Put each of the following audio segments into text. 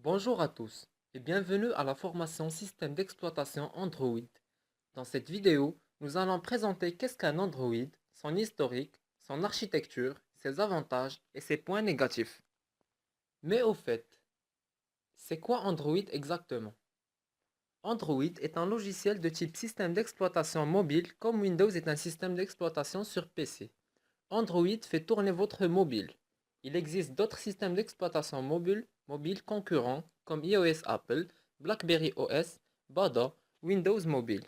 Bonjour à tous et bienvenue à la formation système d'exploitation Android. Dans cette vidéo, nous allons présenter qu'est-ce qu'un Android, son historique, son architecture, ses avantages et ses points négatifs. Mais au fait, c'est quoi Android exactement? Android est un logiciel de type système d'exploitation mobile comme Windows est un système d'exploitation sur PC. Android fait tourner votre mobile. Il existe d'autres systèmes d'exploitation mobile concurrents comme iOS Apple, BlackBerry OS, Bada, Windows Mobile.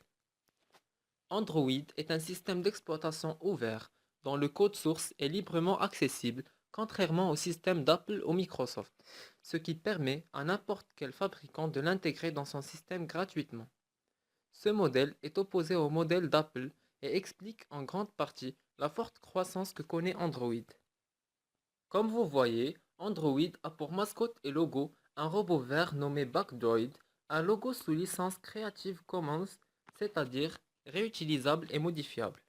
Android est un système d'exploitation ouvert dont le code source est librement accessible, contrairement au système d'Apple ou Microsoft, ce qui permet à n'importe quel fabricant de l'intégrer dans son système gratuitement. Ce modèle est opposé au modèle d'Apple et explique en grande partie la forte croissance que connaît Android. Comme vous voyez, Android a pour mascotte et logo un robot vert nommé Backdroid, un logo sous licence Creative Commons, c'est-à-dire réutilisable et modifiable.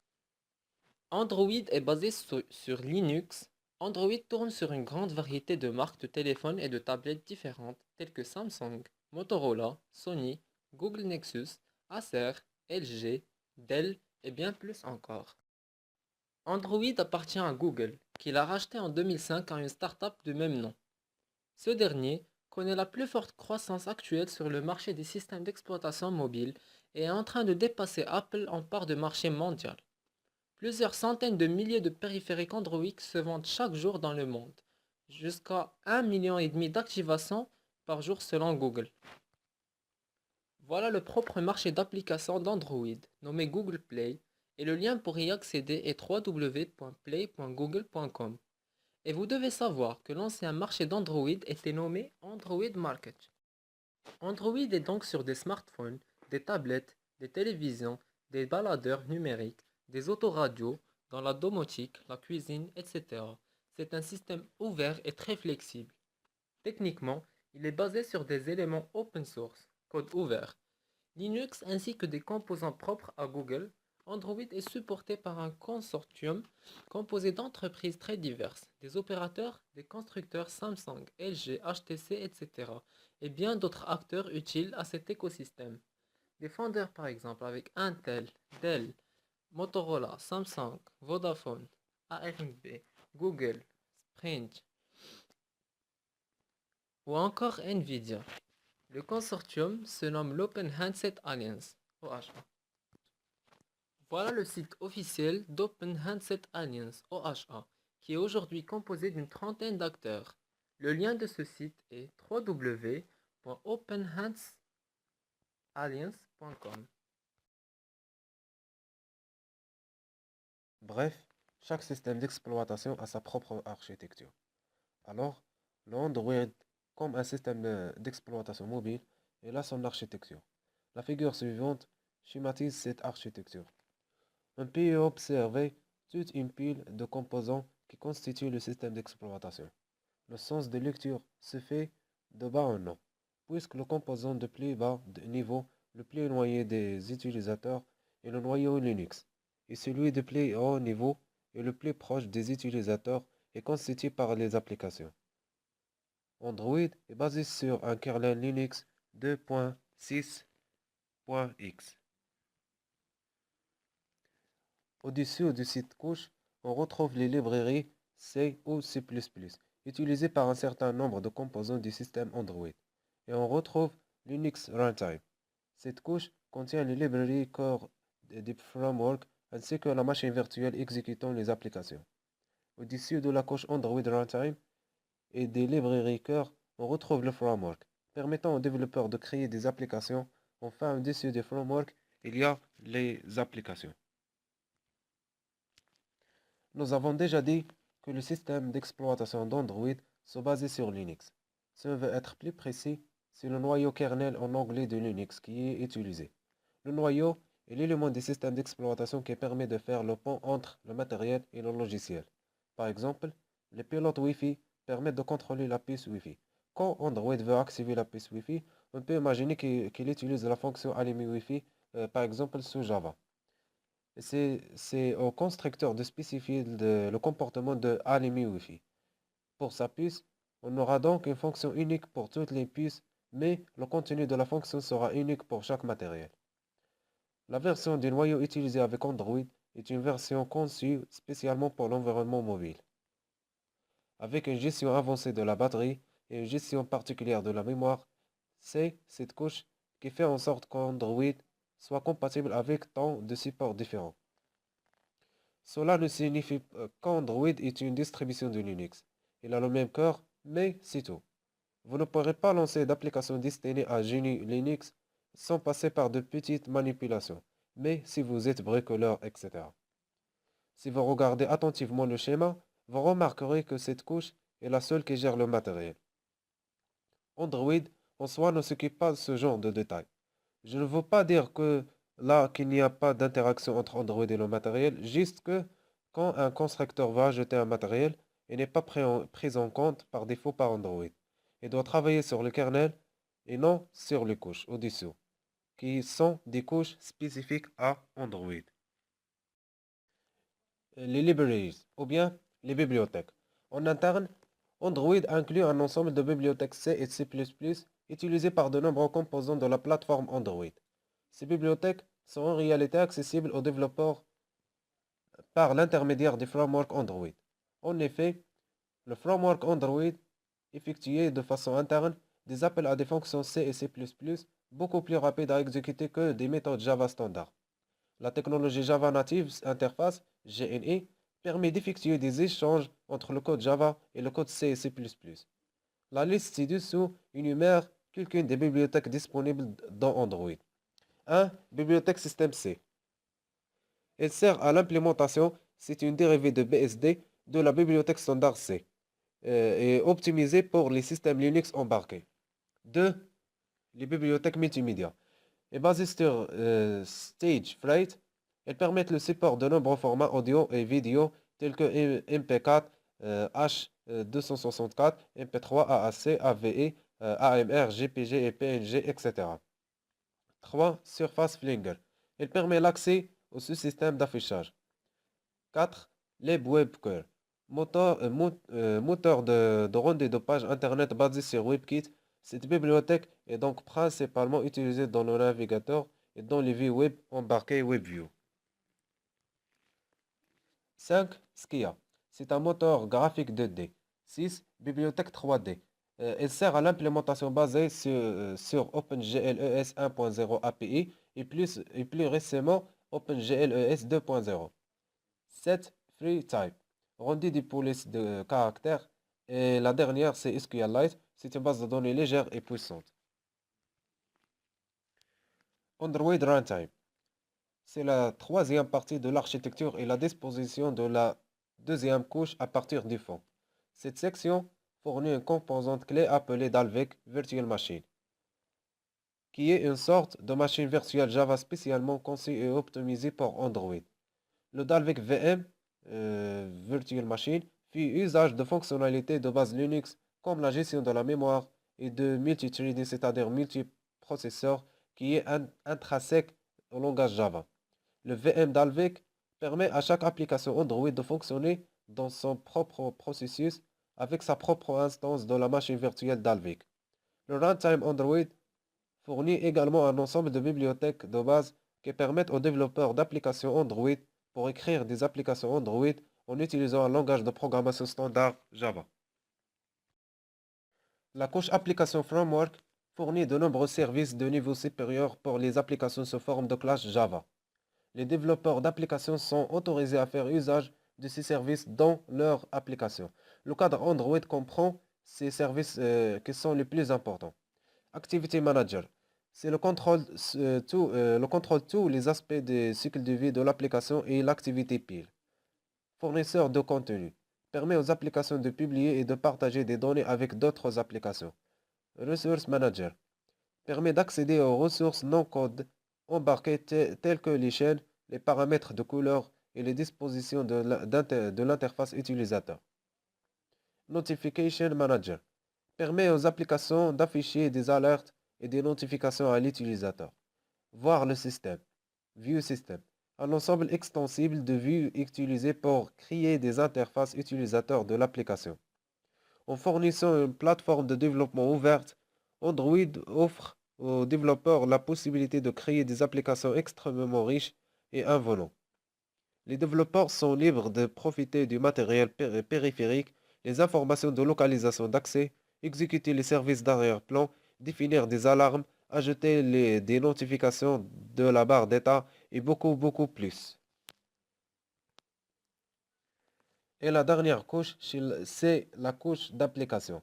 Android est basé sur Linux. Android tourne sur une grande variété de marques de téléphones et de tablettes différentes, telles que Samsung, Motorola, Sony, Google Nexus, Acer, LG, Dell et bien plus encore. Android appartient à Google, qui l'a racheté en 2005 à une start-up du même nom. Ce dernier connaît la plus forte croissance actuelle sur le marché des systèmes d'exploitation mobile et est en train de dépasser Apple en part de marché mondial. Plusieurs centaines de milliers de périphériques Android se vendent chaque jour dans le monde, jusqu'à 1,5 million d'activations par jour selon Google. Voilà le propre marché d'applications d'Android, nommé Google Play, et le lien pour y accéder est www.play.google.com. Et vous devez savoir que l'ancien marché d'Android était nommé Android Market. Android est donc sur des smartphones, des tablettes, des télévisions, des baladeurs numériques, des autoradios, dans la domotique, la cuisine, etc. C'est un système ouvert et très flexible. Techniquement, il est basé sur des éléments open source, code ouvert, Linux ainsi que des composants propres à Google. Android est supporté par un consortium composé d'entreprises très diverses, des opérateurs, des constructeurs Samsung, LG, HTC, etc. et bien d'autres acteurs utiles à cet écosystème. Des fondeurs par exemple avec Intel, Dell, Motorola, Samsung, Vodafone, ARB, Google, Sprint ou encore Nvidia. Le consortium se nomme l'Open Handset Alliance, OHA. Voilà le site officiel d'Open Handset Alliance, OHA, qui est aujourd'hui composé d'une trentaine d'acteurs. Le lien de ce site est www.openhandsalliance.com. Bref, chaque système d'exploitation a sa propre architecture. Alors, l'Android, comme un système d'exploitation mobile, il a son architecture. La figure suivante schématise cette architecture. On peut y observer toute une pile de composants qui constituent le système d'exploitation. Le sens de lecture se fait de bas en haut, puisque le composant de plus bas de niveau, le plus éloigné des utilisateurs, est le noyau Linux, et celui de plus haut niveau est le plus proche des utilisateurs et constitué par les applications. Android est basé sur un kernel Linux 2.6.x. Au-dessus de cette couche, on retrouve les librairies C ou C++, utilisées par un certain nombre de composants du système Android. Et on retrouve Linux Runtime. Cette couche contient les librairies core des frameworks ainsi que la machine virtuelle exécutant les applications. Au-dessus de la couche Android Runtime et des librairies cœur, on retrouve le framework, permettant aux développeurs de créer des applications. Enfin, au-dessus des frameworks, il y a les applications. Nous avons déjà dit que le système d'exploitation d'Android se basait sur Linux. Si on veut être plus précis, c'est le noyau kernel en anglais de Linux qui est utilisé. Le noyau est l'élément du système d'exploitation qui permet de faire le pont entre le matériel et le logiciel. Par exemple, les pilotes Wi-Fi permettent de contrôler la puce Wi-Fi. Quand Android veut activer la puce Wi-Fi, on peut imaginer qu'il utilise la fonction allumer Wi-Fi, par exemple sous Java. C'est au constructeur de spécifier le comportement de allumer Wi-Fi. Pour sa puce, On aura donc une fonction unique pour toutes les puces, mais le contenu de la fonction sera unique pour chaque matériel. La version du noyau utilisée avec Android est une version conçue spécialement pour l'environnement mobile. Avec une gestion avancée de la batterie et une gestion particulière de la mémoire, c'est cette couche qui fait en sorte qu'Android soit compatible avec tant de supports différents. Cela ne signifie qu'Android est une distribution de Linux. Il a le même cœur, mais c'est tout. Vous ne pourrez pas lancer d'application destinée à GNU Linux sans passer par de petites manipulations, mais si vous êtes bricoleur, etc. Si vous regardez attentivement le schéma, vous remarquerez que cette couche est la seule qui gère le matériel. Android en soi ne s'occupe pas de ce genre de détails. Je ne veux pas dire que là qu'il n'y a pas d'interaction entre Android et le matériel, juste que quand un constructeur va ajouter un matériel, il n'est pas pris en compte par défaut par Android. Il doit travailler sur le kernel et non sur les couches au-dessous, qui sont des couches spécifiques à Android. Les libraries, ou bien les bibliothèques. En interne, Android inclut un ensemble de bibliothèques C et C++ utilisées par de nombreux composants de la plateforme Android. Ces bibliothèques sont en réalité accessibles aux développeurs par l'intermédiaire du framework Android. En effet, le framework Android effectuait de façon interne des appels à des fonctions C et C++ beaucoup plus rapides à exécuter que des méthodes Java standards. La technologie Java Native Interface, JNE, permet d'effectuer des échanges entre le code Java et le code C et C++. La liste ci-dessous énumère quelques-unes des bibliothèques disponibles dans Android. 1. Bibliothèque système C. Elle sert à l'implémentation, c'est une dérivée de BSD de la bibliothèque standard C et optimisée pour les systèmes Linux embarqués. 2. Les bibliothèques multimédia. Et basée sur StageFright, elles permettent le support de nombreux formats audio et vidéo tels que MP4, H264, MP3, AAC, AVE, AMR, JPG et PNG, etc. 3. Surface Flinger. Elle permet l'accès au sous-système d'affichage. 4. LibWebKer. Moteur de rendu de pages Internet basé sur WebKit. Cette bibliothèque est donc principalement utilisée dans le navigateur et dans les vues web embarquées WebView. 5. Skia. C'est un moteur graphique 2D. 6. Bibliothèque 3D. Elle sert à l'implémentation basée sur OpenGLES 1.0 API et plus récemment OpenGLES 2.0. 7. FreeType. Rendu des polices de caractères. Et la dernière, c'est SQLite. C'est une base de données légère et puissante. Android Runtime. C'est la troisième partie de l'architecture et la disposition de la deuxième couche à partir du fond. Cette section fournit une composante clé appelée Dalvik Virtual Machine, qui est une sorte de machine virtuelle Java spécialement conçue et optimisée pour Android. Le Dalvik VM, Virtual Machine, fait usage de fonctionnalités de base Linux comme la gestion de la mémoire et de multithreading, c'est-à-dire multiprocesseur, qui est intrinsèque au langage Java. Le VM Dalvik permet à chaque application Android de fonctionner dans son propre processus avec sa propre instance de la machine virtuelle Dalvik. Le Runtime Android fournit également un ensemble de bibliothèques de base qui permettent aux développeurs d'applications Android pour écrire des applications Android en utilisant un langage de programmation standard Java. La couche Application Framework fournit de nombreux services de niveau supérieur pour les applications sous forme de classe Java. Les développeurs d'applications sont autorisés à faire usage de ces services dans leur application. Le cadre Android comprend ces services qui sont les plus importants. Activity Manager, c'est le contrôle tous les aspects des cycles de vie de l'application et l'activité pile. Fournisseur de contenu, permet aux applications de publier et de partager des données avec d'autres applications. Resource Manager, permet d'accéder aux ressources non-code embarquées telles que les chaînes, les paramètres de couleur et les dispositions de l'interface utilisateur. Notification Manager permet aux applications d'afficher des alertes et des notifications à l'utilisateur. Voir le système. View System. Un ensemble extensible de vues utilisées pour créer des interfaces utilisateurs de l'application. En fournissant une plateforme de développement ouverte, Android offre aux développeurs la possibilité de créer des applications extrêmement riches et invenantes. Les développeurs sont libres de profiter du matériel périphérique, les informations de localisation d'accès, exécuter les services d'arrière-plan, définir des alarmes, ajouter des notifications de la barre d'état et beaucoup plus. Et la dernière couche, c'est la couche d'application.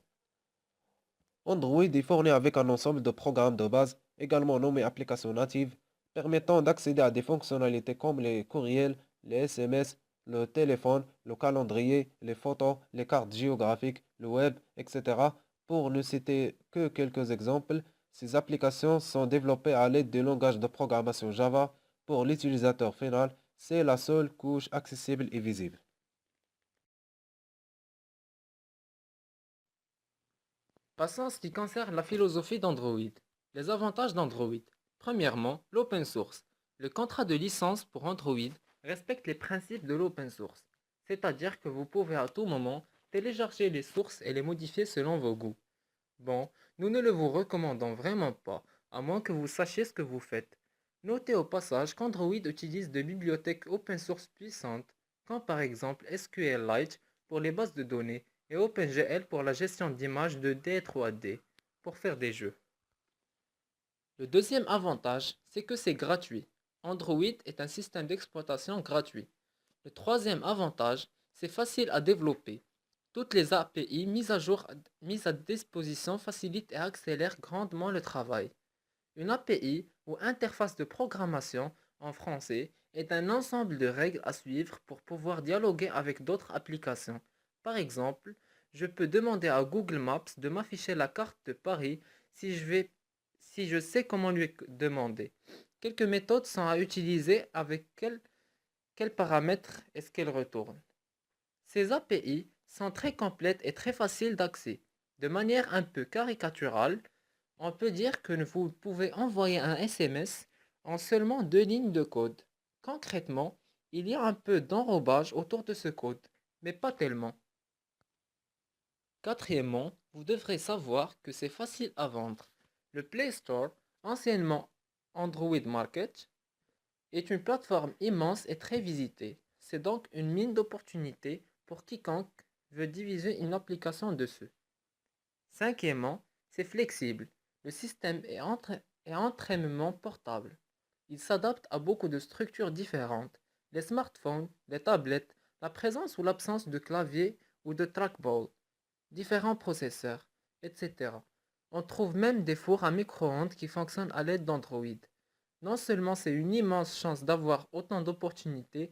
Android est fourni avec un ensemble de programmes de base, également nommés applications natives, permettant d'accéder à des fonctionnalités comme les courriels, les SMS, le téléphone, le calendrier, les photos, les cartes géographiques, le web, etc. Pour ne citer que quelques exemples, ces applications sont développées à l'aide du langage de programmation Java. Pour l'utilisateur final, c'est la seule couche accessible et visible. Passons à ce qui concerne la philosophie d'Android. Les avantages d'Android. Premièrement, l'open source. Le contrat de licence pour Android respecte les principes de l'open source, c'est-à-dire que vous pouvez à tout moment télécharger les sources et les modifier selon vos goûts. Bon, nous ne le vous recommandons vraiment pas, à moins que vous sachiez ce que vous faites. Notez au passage qu'Android utilise des bibliothèques open source puissantes, comme par exemple SQLite pour les bases de données et OpenGL pour la gestion d'images de D3D pour faire des jeux. Le deuxième avantage, c'est que c'est gratuit. Android est un système d'exploitation gratuit. Le troisième avantage, c'est facile à développer. Toutes les API mises à disposition facilitent et accélèrent grandement le travail. Une API ou interface de programmation en français est un ensemble de règles à suivre pour pouvoir dialoguer avec d'autres applications. Par exemple, je peux demander à Google Maps de m'afficher la carte de Paris si je sais comment lui demander. Quelques méthodes sont à utiliser avec quels paramètres est-ce qu'elle retourne. Ces API sont très complètes et très faciles d'accès. De manière un peu caricaturale, on peut dire que vous pouvez envoyer un SMS en seulement 2 lignes de code. Concrètement, il y a un peu d'enrobage autour de ce code, mais pas tellement. Quatrièmement, vous devrez savoir que c'est facile à vendre. Le Play Store, anciennement Android Market, est une plateforme immense et très visitée. C'est donc une mine d'opportunités pour quiconque veut diviser une application dessus. Cinquièmement, c'est flexible. Le système est extrêmement portable. Il s'adapte à beaucoup de structures différentes. Les smartphones, les tablettes, la présence ou l'absence de clavier ou de trackball, différents processeurs, etc. On trouve même des fours à micro-ondes qui fonctionnent à l'aide d'Android. Non seulement c'est une immense chance d'avoir autant d'opportunités,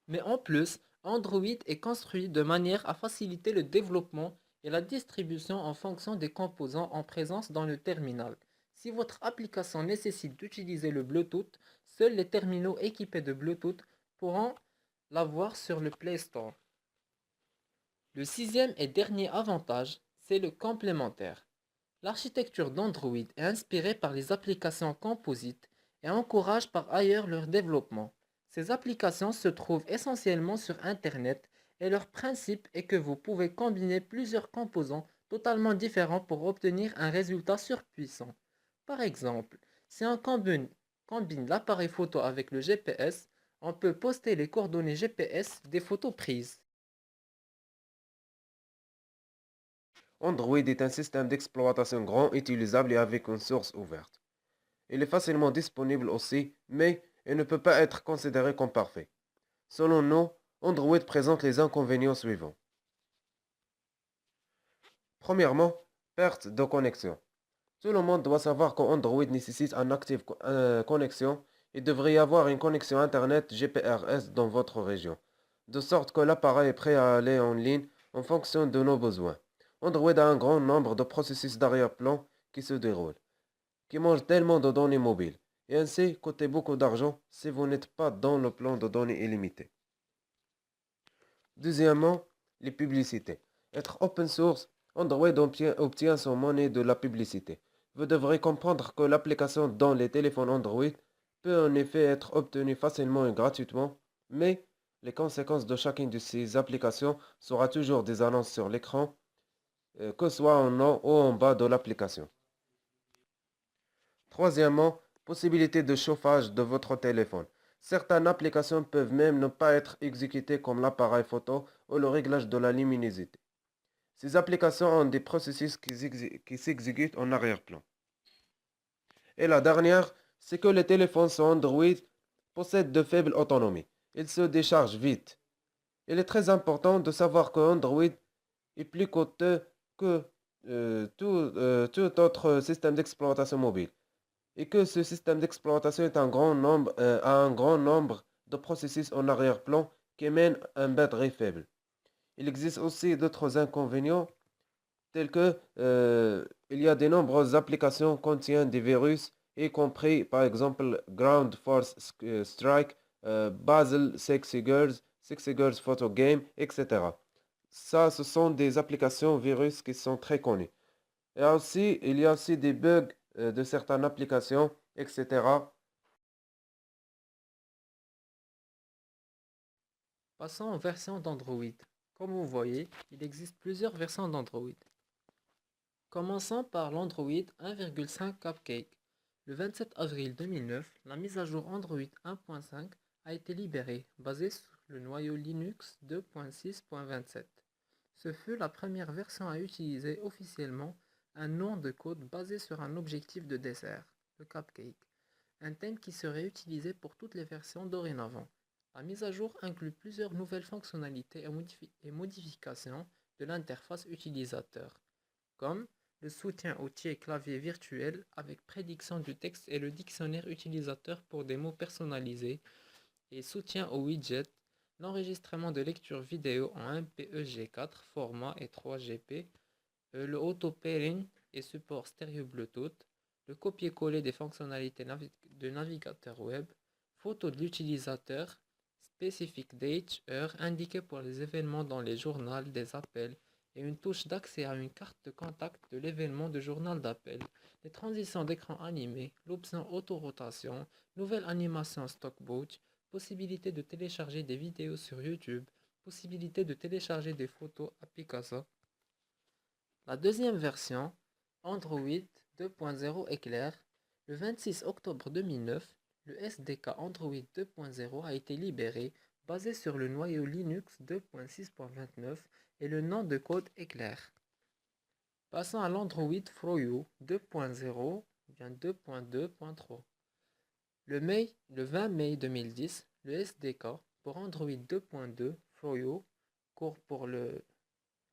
mais en plus, Android est construit de manière à faciliter le développement et la distribution en fonction des composants en présence dans le terminal. Si votre application nécessite d'utiliser le Bluetooth, seuls les terminaux équipés de Bluetooth pourront l'avoir sur le Play Store. Le sixième et dernier avantage, c'est le complémentaire. L'architecture d'Android est inspirée par les applications composites et encourage par ailleurs leur développement. Ces applications se trouvent essentiellement sur Internet et leur principe est que vous pouvez combiner plusieurs composants totalement différents pour obtenir un résultat surpuissant. Par exemple, si on combine l'appareil photo avec le GPS, on peut poster les coordonnées GPS des photos prises. Android est un système d'exploitation grand, utilisable et avec une source ouverte. Il est facilement disponible aussi, mais il ne peut pas être considéré comme parfait. Selon nous, Android présente les inconvénients suivants. Premièrement, perte de connexion. Tout le monde doit savoir qu'Android nécessite une active connexion. Il devrait y avoir une connexion Internet GPRS dans votre région, de sorte que l'appareil est prêt à aller en ligne en fonction de nos besoins. Android a un grand nombre de processus d'arrière-plan qui se déroulent, qui mangent tellement de données mobiles, et ainsi coûter beaucoup d'argent si vous n'êtes pas dans le plan de données illimité. Deuxièmement, les publicités. Être open source, Android obtient son monnaie de la publicité. Vous devrez comprendre que l'application dans les téléphones Android peut en effet être obtenue facilement et gratuitement, mais Les conséquences de chacune de ces applications sera toujours des annonces sur l'écran, que ce soit en haut ou en bas de l'application. Troisièmement, possibilité de chauffage de votre téléphone. Certaines applications peuvent même ne pas être exécutées comme l'appareil photo ou le réglage de la luminosité. Ces applications ont des processus qui s'exécutent en arrière-plan. Et la dernière, c'est que les téléphones sous Android possèdent de faibles autonomies. Ils se déchargent vite. Il est très important de savoir que Android est plus coûteux que tout autre système d'exploitation mobile et que ce système d'exploitation a un grand nombre de processus en arrière-plan qui mènent un batterie faible. Il existe aussi d'autres inconvénients tels que il y a de nombreuses applications qui contiennent des virus, y compris par exemple Ground Force Strike, Basel Six Figures Photo Game, etc. Ça, ce sont des applications virus qui sont très connues. Il y a aussi des bugs de certaines applications, etc. Passons aux versions d'Android. Comme vous voyez, il existe plusieurs versions d'Android. Commençons par l'Android 1.5 Cupcake. Le 27 avril 2009, la mise à jour Android 1.5 a été libérée, basée sur le noyau Linux 2.6.27. Ce fut la première version à utiliser officiellement un nom de code basé sur un objectif de dessert, le cupcake, un thème qui serait utilisé pour toutes les versions dorénavant. La mise à jour inclut plusieurs nouvelles fonctionnalités et modifications de l'interface utilisateur, comme le soutien outil et clavier virtuel avec prédiction du texte et le dictionnaire utilisateur pour des mots personnalisés, et soutien aux widgets, l'enregistrement de lecture vidéo en MPEG-4 format et 3GP, le auto-pairing et support stéréo Bluetooth, le copier-coller des fonctionnalités de navigateur web, photo de l'utilisateur, spécifique date, heure indiquée pour les événements dans les journaux des appels et une touche d'accès à une carte de contact de l'événement de journal d'appel, les transitions d'écran animées, l'option auto-rotation, nouvelle animation stockboot, possibilité de télécharger des vidéos sur YouTube, possibilité de télécharger des photos à Picasa. La deuxième version, Android 2.0 Éclair, le 26 octobre 2009, le SDK Android 2.0 a été libéré, basé sur le noyau Linux 2.6.29 et le nom de code Éclair. Passons à l'Android Froyo 2.0, bien 2.2.3. Le 20 mai 2010, le SDK pour Android 2.2 Froyo, court pour le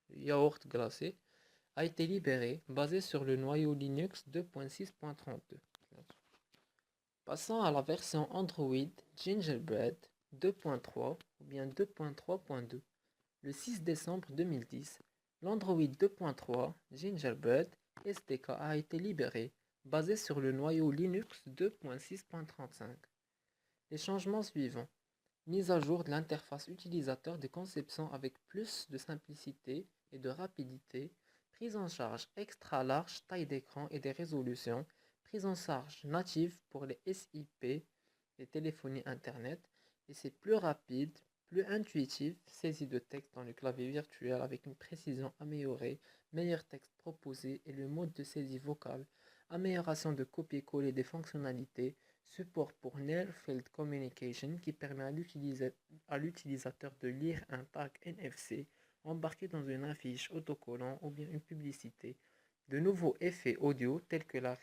yaourt glacé, a été libéré, basé sur le noyau Linux 2.6.32. Passons à la version Android Gingerbread 2.3 ou bien 2.3.2. Le 6 décembre 2010, l'Android 2.3 Gingerbread SDK a été libéré, basé sur le noyau Linux 2.6.35. Les changements suivants. Mise à jour de l'interface utilisateur de conception avec plus de simplicité et de rapidité, prise en charge extra large taille d'écran et des résolutions, prise en charge native pour les SIP, les téléphonies Internet, et c'est plus rapide, plus intuitif, saisie de texte dans le clavier virtuel avec une précision améliorée, meilleur texte proposé et le mode de saisie vocale, amélioration de copier-coller des fonctionnalités, support pour Near Field Communication qui permet à l'utilisateur de lire un tag NFC embarqué dans une affiche, autocollant ou bien une publicité, de nouveaux effets audio tels que la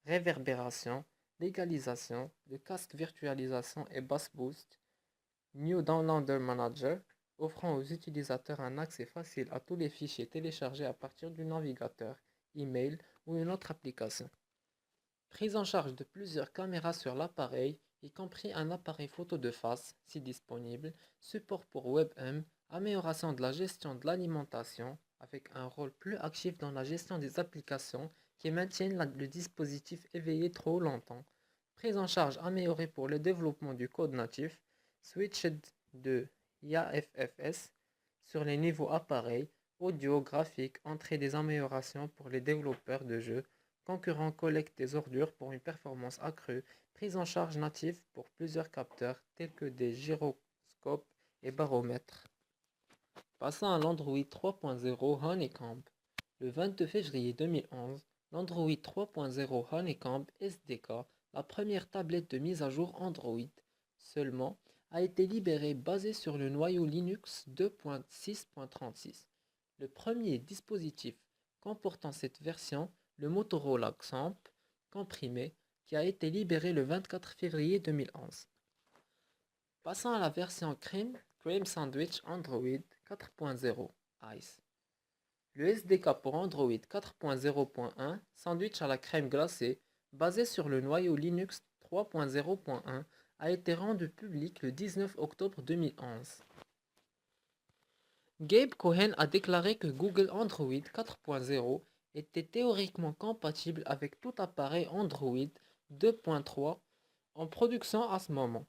réverbération, l'égalisation, le casque virtualisation et bass boost, New Downloader Manager, offrant aux utilisateurs un accès facile à tous les fichiers téléchargés à partir du navigateur, email ou une autre application. Prise en charge de plusieurs caméras sur l'appareil, y compris un appareil photo de face, si disponible, support pour WebM, amélioration de la gestion de l'alimentation, avec un rôle plus actif dans la gestion des applications qui maintiennent le dispositif éveillé trop longtemps, prise en charge améliorée pour le développement du code natif, switched de IAFFS sur les niveaux appareils, audio, graphique, entrée des améliorations pour les développeurs de jeux, concurrents collectent des ordures pour une performance accrue, prise en charge native pour plusieurs capteurs tels que des gyroscope et baromètre. Passons à l'Android 3.0 Honeycomb. Le 22 février 2011, l'Android 3.0 Honeycomb SDK, la première tablette de mise à jour Android seulement, a été libérée basée sur le noyau Linux 2.6.36. Le premier dispositif comportant cette version, le Motorola Xampp comprimé, qui a été libéré le 24 février 2011. Passons à la version Cream Sandwich Android 4.0 Ice. Le SDK pour Android 4.0.1 Sandwich à la crème glacée, basé sur le noyau Linux 3.0.1, a été rendu public le 19 octobre 2011. Gabe Cohen a déclaré que Google Android 4.0 était théoriquement compatible avec tout appareil Android 2.3 en production à ce moment.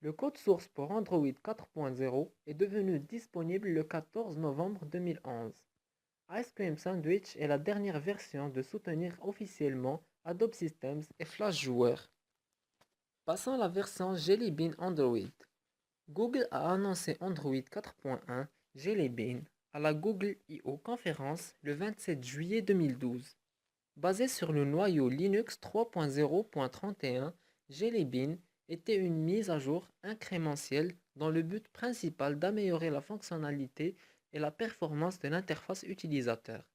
Le code source pour Android 4.0 est devenu disponible le 14 novembre 2011. Ice Cream Sandwich est la dernière version de soutenir officiellement Adobe Systems et Flash Joueur. Passons à la version Jelly Bean Android. Google a annoncé Android 4.1 Jelly Bean à la Google I/O conférence le 27 juillet 2012. Basé sur le noyau Linux 3.0.31, Jelly Bean était une mise à jour incrémentielle dans le but principal d'améliorer la fonctionnalité et la performance de l'interface utilisateur.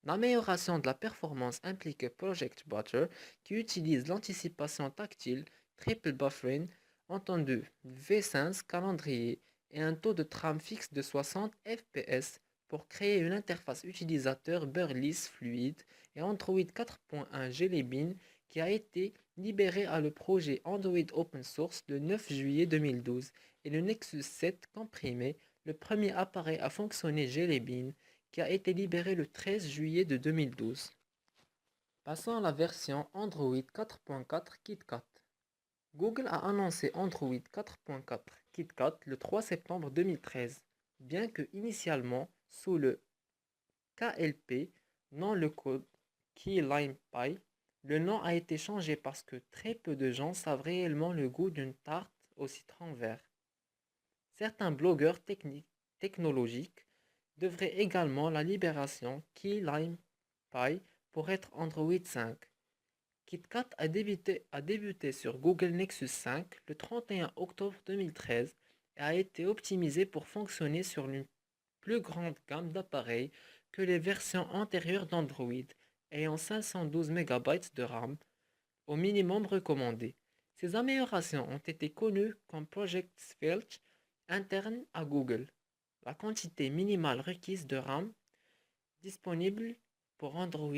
L'amélioration de la performance implique Project Butter qui utilise l'anticipation tactile, triple buffering, entendu V-Sense calendrier et un taux de trame fixe de 60 fps pour créer une interface utilisateur burlesque fluide et Android 4.1 Jelly Bean qui a été libéré à le projet Android Open Source le 9 juillet 2012 et le Nexus 7 comprimé, le premier appareil à fonctionner Jelly Bean, qui a été libéré le 13 juillet de 2012. Passons à la version Android 4.4 KitKat. Google a annoncé Android 4.4 KitKat le 3 septembre 2013, bien que initialement sous le KLP, non le code Key Lime Pie. Le nom a été changé parce que très peu de gens savent réellement le goût d'une tarte au citron vert. Certains blogueurs technologiques devraient également la libération Key Lime Pie pour être Android 5. KitKat a débuté sur Google Nexus 5 le 31 octobre 2013 et a été optimisé pour fonctionner sur une plus grande gamme d'appareils que les versions antérieures d'Android, ayant 512 MB de RAM au minimum recommandé. Ces améliorations ont été connues comme Project Svelch interne à Google. La quantité minimale requise de RAM disponible pour Android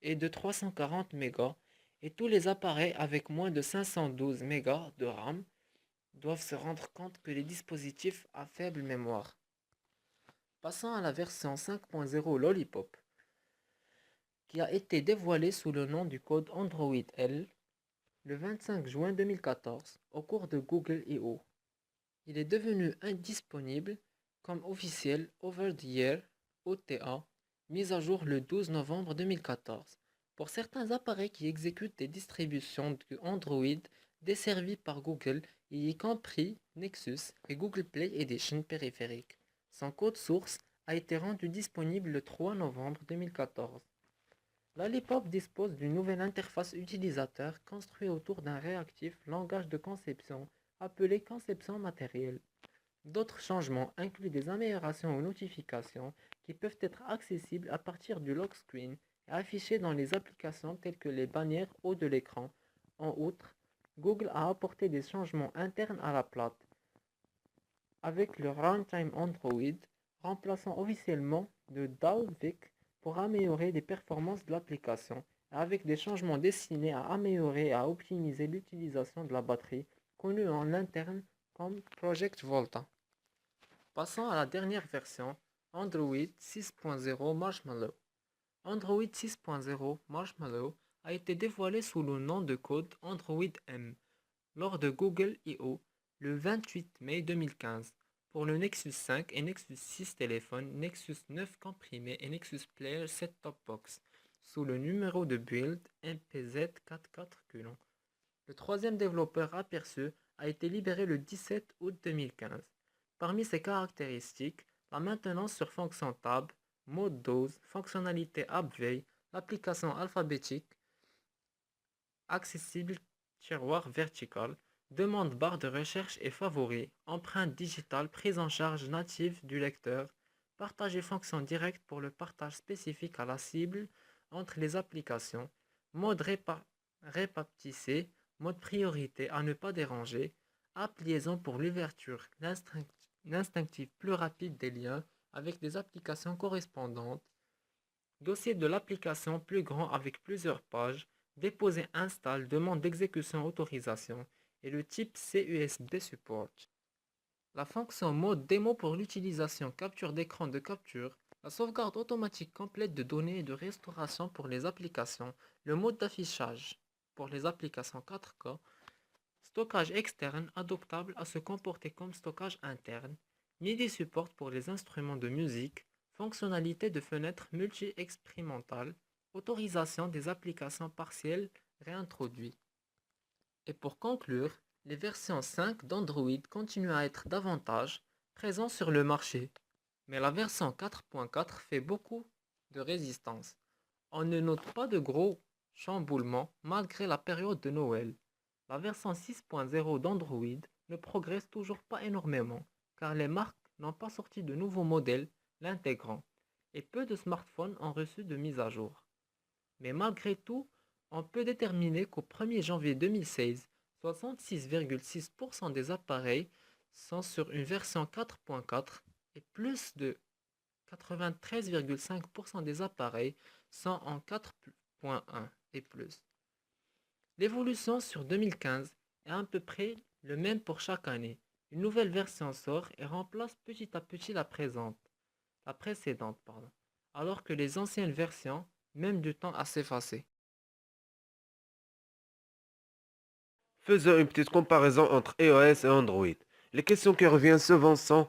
est de 340 MB et tous les appareils avec moins de 512 MB de RAM doivent se rendre compte que les dispositifs à faible mémoire. Passons à la version 5.0 Lollipop, qui a été dévoilée sous le nom du code Android L le 25 juin 2014 au cours de Google I/O. Il est devenu indisponible comme officiel Over the Air OTA, mise à jour le 12 novembre 2014, pour certains appareils qui exécutent des distributions de Android desservies par Google, y compris Nexus et Google Play Edition périphérique. Son code source a été rendu disponible le 3 novembre 2014. Lollipop dispose d'une nouvelle interface utilisateur construite autour d'un réactif langage de conception appelé conception matérielle. D'autres changements incluent des améliorations aux notifications qui peuvent être accessibles à partir du lock screen et affichées dans les applications telles que les bannières haut de l'écran. En outre, Google a apporté des changements internes à la plate avec le Runtime Android remplaçant officiellement le Dalvik pour améliorer les performances de l'application, avec des changements destinés à améliorer et à optimiser l'utilisation de la batterie, connue en interne comme Project Volta. Passons à la dernière version, Android 6.0 Marshmallow. Android 6.0 Marshmallow a été dévoilé sous le nom de code Android M lors de Google I/O le 28 mai 2015 pour le Nexus 5 et Nexus 6 téléphone, Nexus 9 comprimé et Nexus Player Set-Top Box sous le numéro de build MPZ44 Culon. Le troisième développeur aperçu a été libéré le 17 août 2015. Parmi ses caractéristiques, la maintenance sur fonction tab, mode dose, fonctionnalité app veille, l'application alphabétique, accessible tiroir vertical, demande barre de recherche et favoris, empreinte digitale, prise en charge native du lecteur, partage et fonction directe pour le partage spécifique à la cible entre les applications, mode répartissé, mode priorité à ne pas déranger, app liaison pour l'ouverture l'instinctive plus rapide des liens avec des applications correspondantes, dossier de l'application plus grand avec plusieurs pages, déposer install, demande d'exécution autorisation et le type CUSB support. La fonction mode démo pour l'utilisation capture d'écran de capture, la sauvegarde automatique complète de données et de restauration pour les applications, le mode d'affichage pour les applications 4K, stockage externe adaptable à se comporter comme stockage interne, MIDI support pour les instruments de musique, fonctionnalité de fenêtre multi-expérimentale, autorisation des applications partielles réintroduites. Et pour conclure, les versions 5 d'Android continuent à être davantage présentes sur le marché, mais la version 4.4 fait beaucoup de résistance. On ne note pas de gros chamboulements malgré la période de Noël. La version 6.0 d'Android ne progresse toujours pas énormément car les marques n'ont pas sorti de nouveaux modèles l'intégrant et peu de smartphones ont reçu de mise à jour. Mais malgré tout, on peut déterminer qu'au 1er janvier 2016, 66,6% des appareils sont sur une version 4.4 et plus de 93,5% des appareils sont en 4.1 et plus. L'évolution sur 2015 est à peu près le même pour chaque année. Une nouvelle version sort et remplace petit à petit la précédente, alors que les anciennes versions mènent du temps à s'effacer. Faisons une petite comparaison entre iOS et Android. Les questions qui reviennent souvent sont: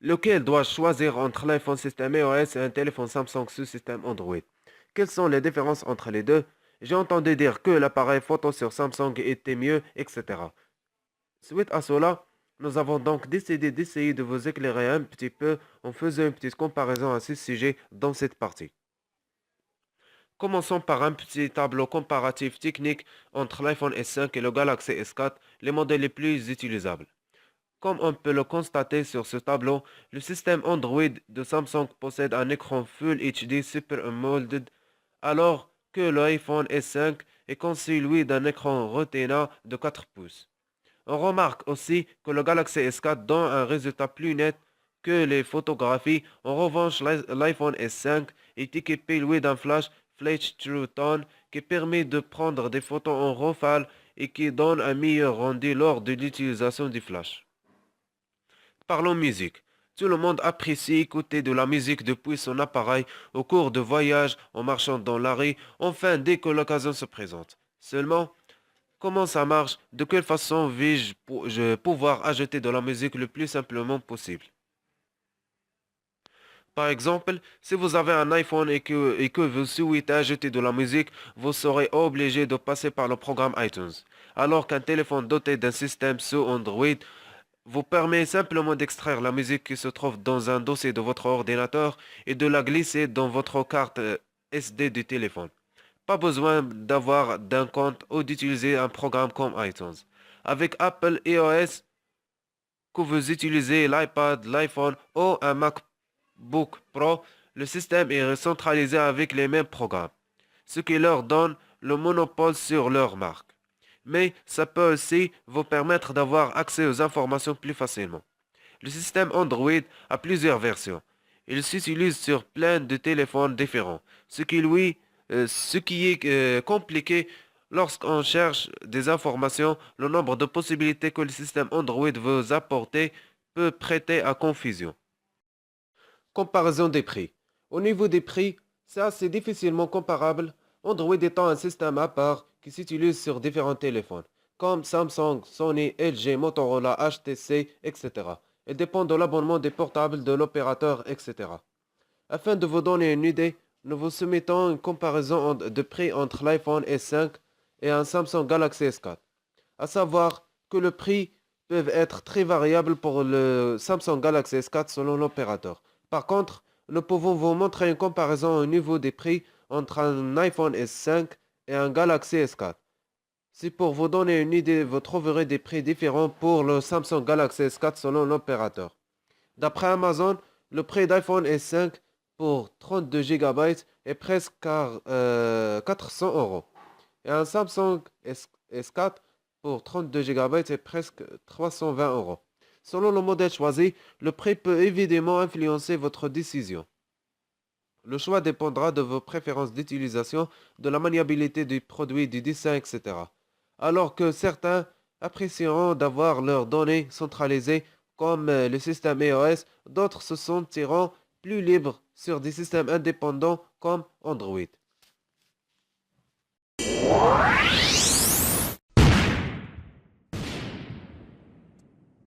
lequel dois-je choisir entre l'iPhone système iOS et un téléphone Samsung sous système Android? Quelles sont les différences entre les deux? J'ai entendu dire que l'appareil photo sur Samsung était mieux, etc. Suite à cela, nous avons donc décidé d'essayer de vous éclairer un petit peu en faisant une petite comparaison à ce sujet dans cette partie. Commençons par un petit tableau comparatif technique entre l'iPhone S5 et le Galaxy S4, les modèles les plus utilisables. Comme on peut le constater sur ce tableau, le système Android de Samsung possède un écran Full HD Super AMOLED, alors que l'iPhone S5 est conçu lui d'un écran Retina de 4 pouces. On remarque aussi que le Galaxy S4 donne un résultat plus net que les photographies. En revanche, l'iPhone S5 est équipé lui d'un flash True Tone qui permet de prendre des photos en rafale et qui donne un meilleur rendu lors de l'utilisation du flash. Parlons musique. Tout le monde apprécie écouter de la musique depuis son appareil au cours de voyages, en marchant dans la rue, enfin dès que l'occasion se présente. Seulement, comment ça marche? De quelle façon vais-je pouvoir ajouter de la musique le plus simplement possible? Par exemple, si vous avez un iPhone et que vous souhaitez ajouter de la musique, vous serez obligé de passer par le programme iTunes. Alors qu'un téléphone doté d'un système sous Android vous permet simplement d'extraire la musique qui se trouve dans un dossier de votre ordinateur et de la glisser dans votre carte SD du téléphone. Pas besoin d'avoir d'un compte ou d'utiliser un programme comme iTunes. Avec Apple iOS, que vous utilisez l'iPad, l'iPhone ou un MacBook Pro, le système est centralisé avec les mêmes programmes, ce qui leur donne le monopole sur leur marque. Mais ça peut aussi vous permettre d'avoir accès aux informations plus facilement. Le système Android a plusieurs versions. Il s'utilise sur plein de téléphones différents, ce qui est compliqué lorsqu'on cherche des informations. Le nombre de possibilités que le système Android veut apporter peut prêter à confusion. Comparaison des prix. Au niveau des prix, c'est assez difficilement comparable, Android étant un système à part qui s'utilise sur différents téléphones, comme Samsung, Sony, LG, Motorola, HTC, etc. Il dépend de l'abonnement des portables de l'opérateur, etc. Afin de vous donner une idée, nous vous soumettons une comparaison de prix entre l'iPhone S5 et un Samsung Galaxy S4. À savoir que le prix peut être très variable pour le Samsung Galaxy S4 selon l'opérateur. Par contre, nous pouvons vous montrer une comparaison au niveau des prix entre un iPhone S5 et un Galaxy S4. Si pour vous donner une idée, vous trouverez des prix différents pour le Samsung Galaxy S4 selon l'opérateur. D'après Amazon, le prix d'iPhone S5 pour 32 GB est presque à 400 euros. Et un Samsung S4 pour 32 GB est presque 320 euros. Selon le modèle choisi, le prix peut évidemment influencer votre décision. Le choix dépendra de vos préférences d'utilisation, de la maniabilité du produit, du design, etc. Alors que certains apprécieront d'avoir leurs données centralisées comme le système iOS, d'autres se sentiront plus libres sur des systèmes indépendants comme Android.